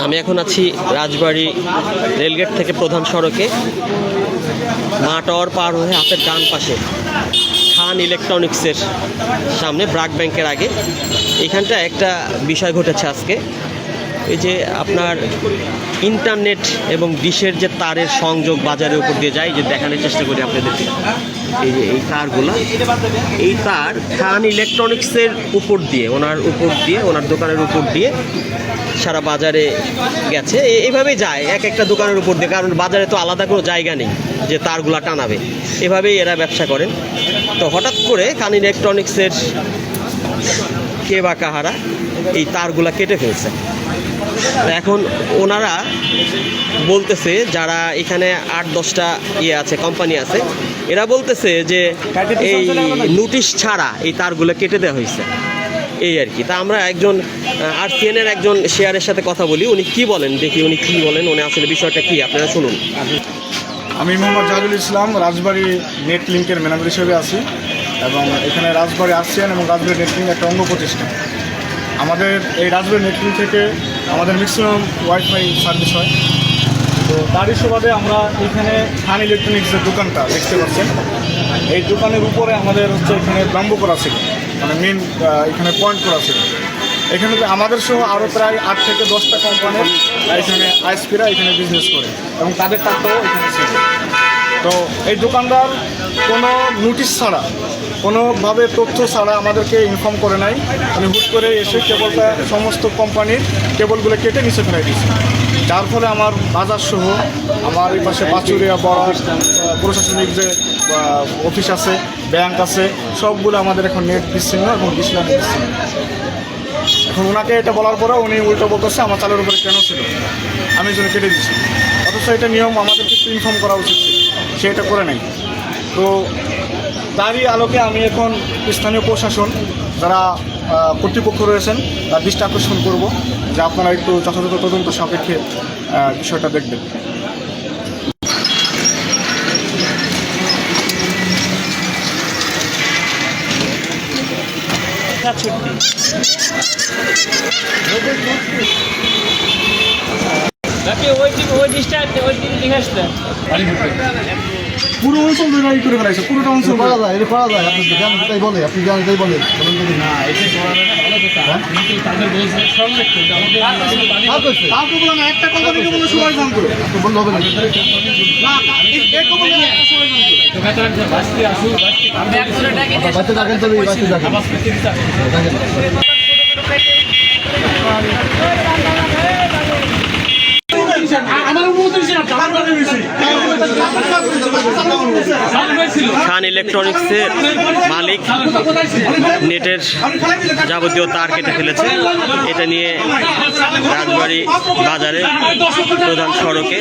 আমি এখন আছি রাজবাড়ী রেলগেট থেকে প্রধান সড়কে মা টাওয়ার পার হয়ে হাতের ডান পাশে খান ইলেকট্রনিক্সের সামনে ব্রাক ব্যাংকের আগে এখানটা একটা বিষয় ঘটেছে আজকে। এই যে আপনার ইন্টারনেট এবং ডিশের যে তারের সংযোগ বাজারের উপর দিয়ে যায়, যে দেখানোর চেষ্টা করি আপনাদেরকে। এই যে এই তারগুলো, এই তার খান ইলেকট্রনিক্সের উপর দিয়ে ওনার দোকানের উপর দিয়ে সারা বাজারে গেছে। এইভাবেই যায় এক একটা দোকানের উপর দিয়ে, কারণ বাজারে তো আলাদা কোনো জায়গা নেই যে তারগুলা টানাবে, এভাবেই এরা ব্যবসা করেন। তো হঠাৎ করে খান ইলেকট্রনিক্সের কে বা কাহারা এই তারগুলা কেটে ফেলছে। এখন ওনারা বলতেছে, যারা এখানে 8-10টা আছে কোম্পানি আছে, এরা বলতেছে যে এই নোটিশ ছাড়া এই তারগুলো কেটে দেওয়া হয়েছে, এই আর কি। তা আমরা একজন আরসিএনের একজন শেয়ারের সাথে কথা বলি, উনি কি বলেন দেখি, উনি কি বলেন, উনি আসলে বিষয়টা কি আপনারা শুনুন। আমি মোহাম্মদ জাহিদুল ইসলাম, রাজবাড়ী নেট লিঙ্কের ম্যানেজার হিসেবে আছি এবং এখানে রাজবাড়ী আরসিএন এবং রাজবাড়ী নেট লিঙ্ক একটা অঙ্গ প্রতিষ্ঠান। আমাদের এই রাজবাড়ী নেট লিঙ্ক থেকে আমাদের ম্যাক্সিমাম ওয়াইফাই সার্ভিস হয়। তো তারই সুবাদে আমরা এখানে খান ইলেকট্রনিক্সের দোকানটা দেখতে পাচ্ছেন। এই দোকানের উপরে আমাদের এখানে ব্যাম্বু করা ছিল, মানে মেন এখানে পয়েন্ট করা ছিল। এখানে আমাদের সহ আরও প্রায় 8 থেকে 10টা কোম্পানির এখানে আইএসপিরা এখানে বিজনেস করে এবং তাদের টাকাও এখানে ছিল। তো এই দোকানদার কোনো নোটিশ ছাড়া, কোনোভাবে তথ্য ছাড়া আমাদেরকে ইনফর্ম করে নাই। উনি হুট করে এসে কেবলটা সমস্ত কোম্পানির কেবলগুলো কেটে নিচে ফেলে দিয়েছে, যার ফলে আমার বাজার সহ আমার এই পাশে পাচুরিয়া বরাস প্রশাসনিক যে অফিস আছে, ব্যাংক আছে, সবগুলো আমাদের এখন নেট বিচ্ছিন্ন এবং ডিসলাইন বিচ্ছিন্ন। এখন ওনাকে এটা বলার পরে উনি উল্টো বলতেছে আমার চালের উপরে কেন ছিল, আমি জন্য কেটে দিচ্ছি। অথচ এটা নিয়ম আমাদেরকে একটু ইনফর্ম করা উচিত ছিল, সে এটা করে নাই। তো তারই আলোকে আমি এখন স্থানীয় প্রশাসন, যারা কর্তৃপক্ষ রয়েছেন, তার দৃষ্টি আকর্ষণ করব যে আপনারা একটু যথাযথ তদন্ত সাপেক্ষে বিষয়টা দেখবেন। পুরো অঞ্চল ধরে করে ফেলাইছে, পুরোটা অঞ্চল করা যায়, এটা করা যায়। আপনি জানেন তাই বলে, আপনি জানেন তাই বলে না, এটা করা যায় না, ভালো কথা। কিন্তু তাদের বলছে সংরক্ষণ আমাদের কাউকে বলে না, একটা কোম্পানিকে বলে সবাই ফোন করে, আপনি বললে হবে না, না এক কোম্পানি একটা সবাই ফোন করে তো বেটার যে বাসটি আসু, বাসটি আমরা 100 টাকা দিয়ে বাসটি দেখেন তো, বাসটি দেখেন আমার স্পেশালিস্ট আছে। খান ইলেকট্রনিক্সের মালিক নেটের যাবতীয় তার কেটে ফেলেছে। এটা নিয়ে রাজবাড়ী বাজারে প্রধান সড়কে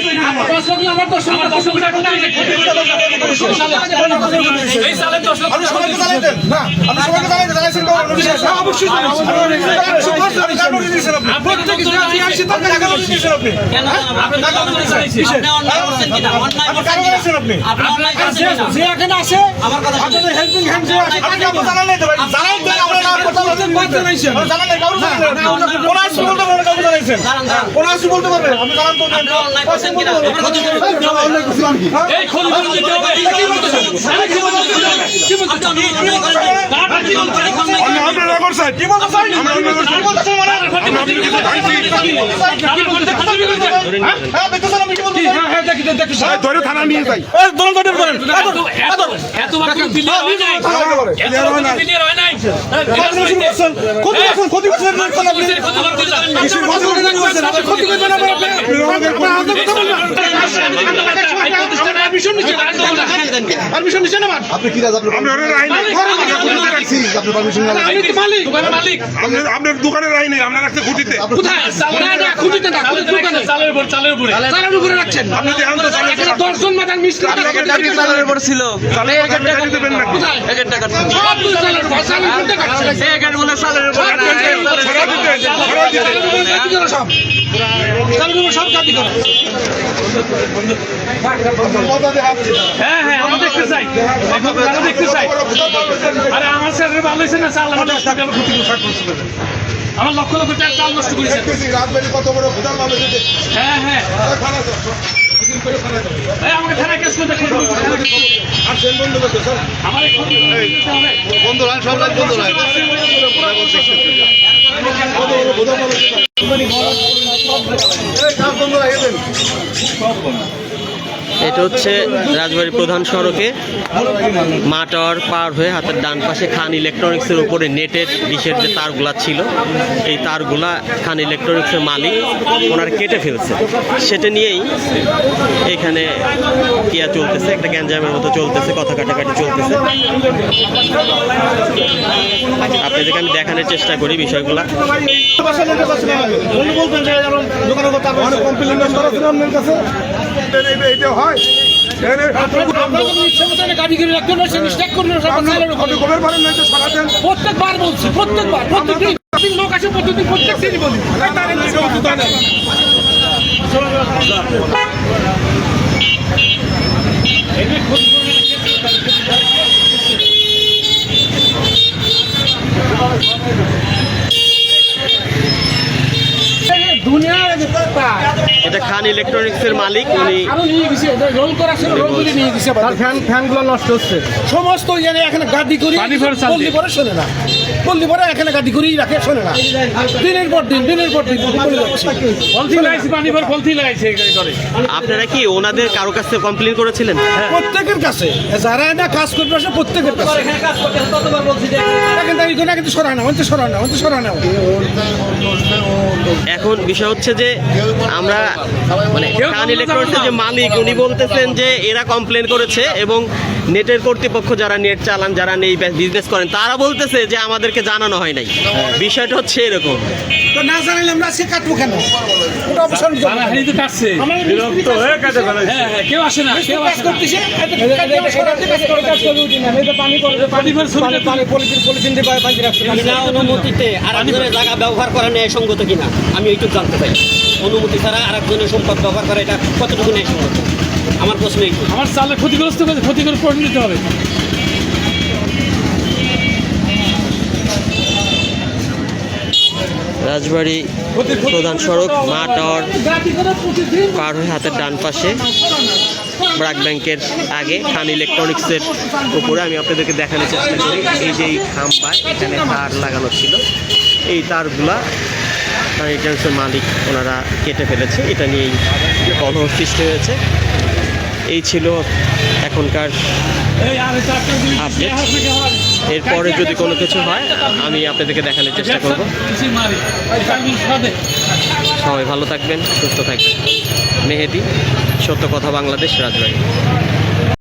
ধরে থানা নিয়ে যাই, আপনি কি আপনার দোকানের আইন নেই, আপনার রাখতে খুঁটিতে চালের উপরে রাখছেন। আপনি দেখেন তো দর্শন মাদান মিস্ত্রি চালের উপর ছিল, দেবেন না কোথায় 1000 টাকা চালের উপর চালের উপর সব কাটি করে। হ্যাঁ হ্যাঁ আমরা দেখতে চাই, দেখতে চাই। আরে আমার স্যারের ভালো হয়েছে না, চাল আমার 10 টাকা ক্ষতি করছে। আমার লক্ষ লক্ষ টাকা চাল নষ্ট করেছে। রাজবাড়ি কত বড় ভুদার মানুষ এসে হ্যাঁ হ্যাঁ এই আমাকে থানায় কেস করতে আর সেন বন্ধু করতে স্যার আমার এই ক্ষতি করতে হবে। বন্ধু লাইন সব লাইন বন্ধু লাইন কত বড় ভুদার মানুষ কাজ বন্ধ লাগিয়ে দেন। এটা হচ্ছে রাজবাড়ী প্রধান সড়কে মাটার পার হয়ে হাতের ডান পাশে খান ইলেকট্রনিক্সের উপরে নেটের ডিশের যে তারগুলা ছিল, এই তারগুলা খান ইলেকট্রনিক্সের মালিক ওনার কেটে ফেলছে। সেটা নিয়েই এখানে কিয়া চলতেছে, একটা গ্যাঞ্জামের মতো চলতেছে, কথা কাটাকাটি চলতেছে। আপনাদেরকে আমি দেখানোর চেষ্টা করি বিষয়গুলা। প্রত্যেকবার বলছি, প্রত্যেকবার প্রত্যেকদিন লোক আছে, প্রত্যেকদিন প্রত্যেকদিনই বলি এটা খান ইলেকট্রনিক্সের মালিক, উনি ফ্যানগুলো নষ্ট হচ্ছে সমস্ত এখানে গাদি করি বললি পরে শোনে না, বললি পরে এখানে গাদি করেই রাখে, শোনে না, দিনের পর দিন বলে যাচ্ছে। আপনারা কি ওনাদের কারো কাছে কমপ্লেন করেছিলেন? প্রত্যেকের কাছে যারা এটা কাজ করবে আসে প্রত্যেকের কাছে কিন্তু সরায় না। এখন বিষয় হচ্ছে যে আমরা মানে খান ইলেকট্রনিক্সের যে মালিক উনি বলতেছেন যে এরা কমপ্লেন করেছে, এবং নেটের কর্তৃপক্ষ যারা নেট চালান, যারা নেই বিজনেস করেন, তারা বলতেছে যে আমাদেরকে জানানো হয় নাই। বিষয়টা হচ্ছে এরকম। তো না জানাইলে আমরা আজকে কাটবো কেন? ওটা অপশন কেউ আসে না, কেউ কাজ করতেছে বিনা অনুমতিতে আরেকজনের জায়গা ব্যবহার করা ন্যায়সঙ্গত কিনা আমি এইটুকু জানতে চাই। অনুমতি ছাড়া আরেকজনের সম্পদ ব্যবহার করা এটা কতটুকু ন্যায়সঙ্গত, আমার প্রশ্ন এইটুকু। আমার চালে ক্ষতিগ্রস্ত করে ক্ষতি করে পরিণত হবে। রাজবাড়ী প্রধান সড়ক মা টাওয়ার পার হয়ে হাতের ডান পাশে ব্রাক ব্যাংকের আগে খান ইলেকট্রনিক্সের উপরে আমি আপনাদেরকে দেখানোর চেষ্টা করি। এই যে এই খাম্বায় এখানে তার লাগানো ছিল, এই তারগুলা খান ইলেকট্রনিক্সের মালিক ওনারা কেটে ফেলেছে। এটা নিয়েই কলহ সৃষ্টি হয়েছে। এই ছিল এখনকার আপডেট। এরপরে যদি কোনো কিছু হয় আমি আপনাদেরকে দেখানোর চেষ্টা করব। সবাই ভালো থাকবেন, সুস্থ থাকবেন। মেহেদি, সত্য কথা বাংলাদেশ, রাজবাড়ী।